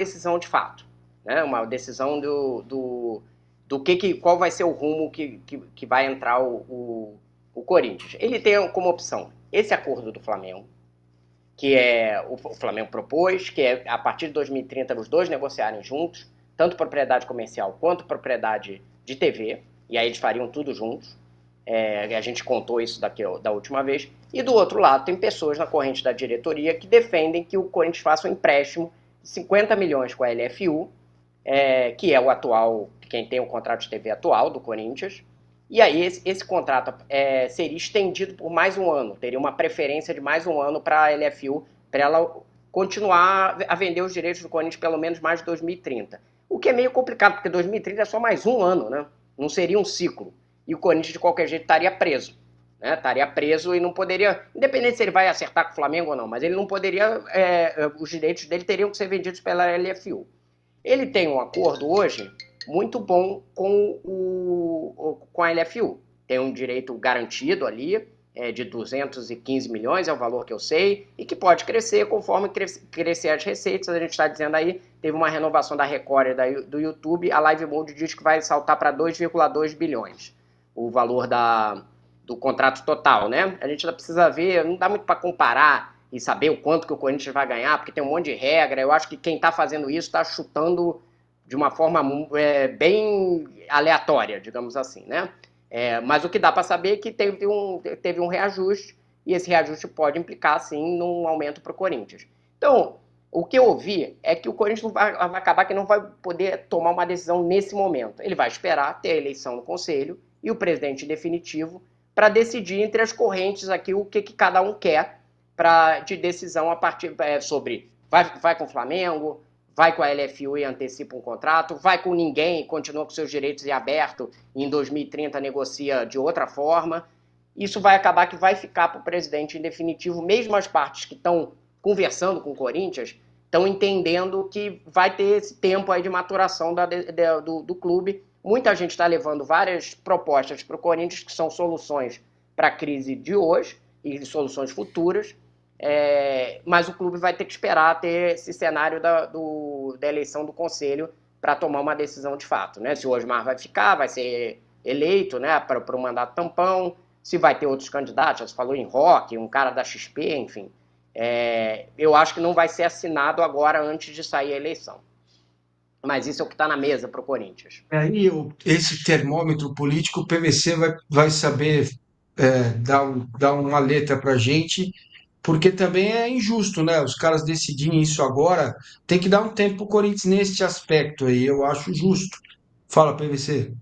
decisão de fato, né? Uma decisão qual vai ser o rumo que vai entrar o Corinthians. Ele tem como opção esse acordo do Flamengo, que é o Flamengo propôs, que é a partir de 2030 os dois negociarem juntos, tanto propriedade comercial quanto propriedade de TV, e aí eles fariam tudo juntos. A gente contou isso da última vez. E do outro lado, tem pessoas na corrente da diretoria que defendem que o Corinthians faça um empréstimo de 50 milhões com a LFU, que é o atual, quem tem o contrato de TV atual do Corinthians. E aí esse contrato seria estendido por mais um ano, teria uma preferência de mais um ano para a LFU, para ela continuar a vender os direitos do Corinthians pelo menos mais de 2030. O que é meio complicado, porque 2030 é só mais um ano, né? Não seria um ciclo. E o Corinthians, de qualquer jeito, estaria preso. Né? Estaria preso e não poderia, independente se ele vai acertar com o Flamengo ou não, mas ele não poderia, os direitos dele teriam que ser vendidos pela LFU. Ele tem um acordo hoje muito bom com a LFU. Tem um direito garantido ali, de 215 milhões, é o valor que eu sei, e que pode crescer conforme crescer as receitas. A gente está dizendo aí, teve uma renovação da Record e do YouTube, a Live Mode diz que vai saltar para 2,2 bilhões, o valor do contrato total, né? A gente ainda precisa ver, não dá muito para comparar e saber o quanto que o Corinthians vai ganhar, porque tem um monte de regra. Eu acho que quem está fazendo isso está chutando de uma forma bem aleatória, digamos assim, né? Mas o que dá para saber é que teve um reajuste, e esse reajuste pode implicar, sim, num aumento para o Corinthians. Então, o que eu ouvi é que o Corinthians vai acabar que não vai poder tomar uma decisão nesse momento. Ele vai esperar ter a eleição no Conselho e o presidente definitivo para decidir entre as correntes aqui o que cada um quer de decisão a partir sobre vai com o Flamengo, vai com a LFU e antecipa um contrato, vai com ninguém, continua com seus direitos em aberto e em 2030 negocia de outra forma. Isso vai acabar que vai ficar para o presidente em definitivo, mesmo as partes que estão conversando com o Corinthians estão entendendo que vai ter esse tempo aí de maturação do clube. Muita gente está levando várias propostas para o Corinthians que são soluções para a crise de hoje e soluções futuras. Mas o clube vai ter que esperar ter esse cenário da eleição do Conselho para tomar uma decisão de fato, né? Se o Osmar vai ficar, vai ser eleito, né, para o mandato tampão, se vai ter outros candidatos, já se falou em Roque, um cara da XP, enfim. Eu acho que não vai ser assinado agora antes de sair a eleição. Mas isso é o que está na mesa para o Corinthians. Aí esse termômetro político, o PVC vai saber dar uma letra para a gente, porque também é injusto, né? Os caras decidirem isso agora, tem que dar um tempo para o Corinthians neste aspecto aí, eu acho justo. Fala, PVC.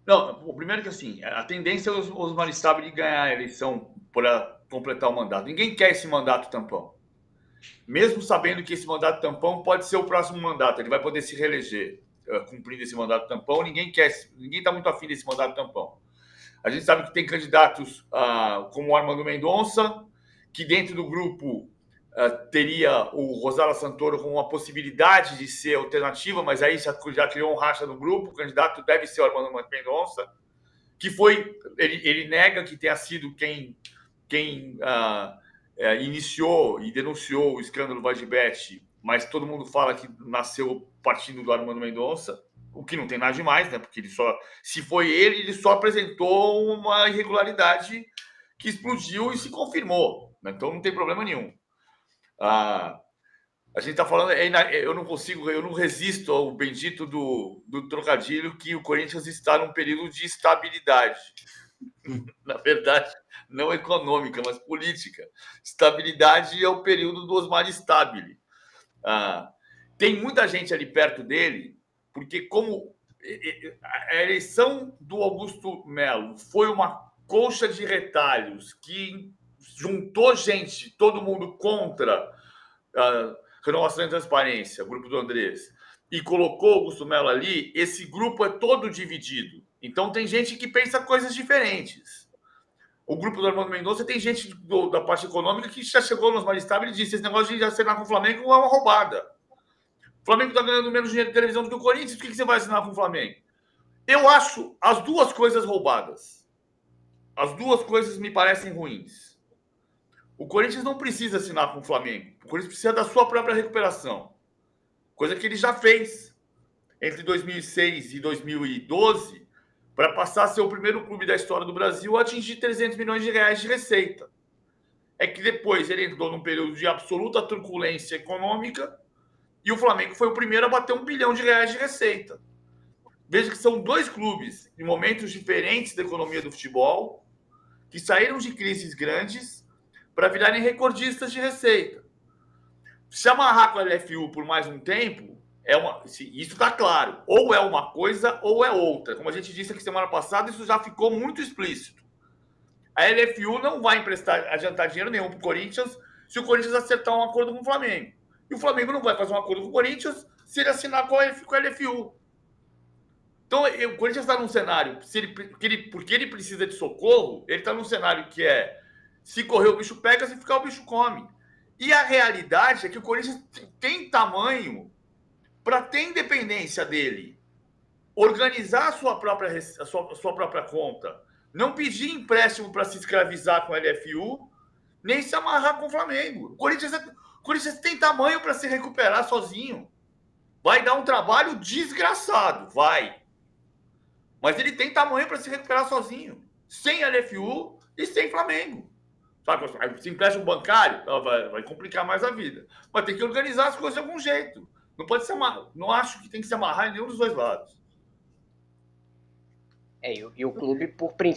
Não, o primeiro que assim, a tendência é os Osmar Stabile ganhar a eleição para completar o mandato. Ninguém quer esse mandato tampão. Mesmo sabendo que esse mandato tampão pode ser o próximo mandato, ele vai poder se reeleger cumprindo esse mandato tampão. Ninguém está muito afim desse mandato tampão. A gente sabe que tem candidatos como o Armando Mendonça, que dentro do grupo teria o Rosala Santoro como uma possibilidade de ser alternativa, mas aí já criou um racha no grupo. O candidato deve ser o Armando Mendonça, que ele nega que tenha sido quem iniciou e denunciou o escândalo Vagibet, mas todo mundo fala que nasceu partindo do Armando Mendonça, o que não tem nada demais, né? Porque se foi ele só apresentou uma irregularidade que explodiu e se confirmou, né? Então não tem problema nenhum. A gente está falando, eu não resisto ao bendito do trocadilho que o Corinthians está num período de estabilidade. Na verdade, não econômica, mas política. Estabilidade é o período do Osmar Stabile. Tem muita gente ali perto dele, porque como a eleição do Augusto Melo foi uma colcha de retalhos que juntou gente, todo mundo contra a renovação e transparência, o grupo do Andrés, e colocou o Augusto Melo ali, esse grupo é todo dividido. Então tem gente que pensa coisas diferentes. O grupo do Armando Mendonça tem gente da parte econômica que já chegou nos mais estáveis e disse: esse negócio de assinar com o Flamengo é uma roubada. O Flamengo está ganhando menos dinheiro de televisão do que o Corinthians, por que você vai assinar com o Flamengo? Eu acho as duas coisas roubadas. As duas coisas me parecem ruins. O Corinthians não precisa assinar com o Flamengo. O Corinthians precisa da sua própria recuperação. coisa que ele já fez entre 2006 e 2012, para passar a ser o primeiro clube da história do Brasil a atingir 300 milhões de reais de receita. É que depois ele entrou num período de absoluta turbulência econômica e o Flamengo foi o primeiro a bater 1 bilhão de reais de receita. Veja que são dois clubes em momentos diferentes da economia do futebol que saíram de crises grandes para virarem recordistas de receita. Se amarrar com a LFU por mais um tempo, isso está claro. Ou é uma coisa ou é outra. Como a gente disse aqui semana passada, isso já ficou muito explícito. A LFU não vai adiantar dinheiro nenhum para o Corinthians se o Corinthians acertar um acordo com o Flamengo. E o Flamengo não vai fazer um acordo com o Corinthians se ele assinar com a LFU. Então, o Corinthians está num cenário, porque ele precisa de socorro, ele está num cenário que é, se correr o bicho pega, se ficar o bicho come. E a realidade é que o Corinthians tem tamanho para ter independência dele, organizar a sua própria conta, não pedir empréstimo para se escravizar com a LFU, nem se amarrar com o Flamengo. O Corinthians tem tamanho para se recuperar sozinho. Vai dar um trabalho desgraçado, vai. Mas ele tem tamanho para se recuperar sozinho, sem LFU e sem Flamengo. Sabe? Se empréstimo bancário, vai complicar mais a vida. Mas tem que organizar as coisas de algum jeito. Não pode se amarrar. Não acho que tem que se amarrar em nenhum dos dois lados. E o clube, por princípio,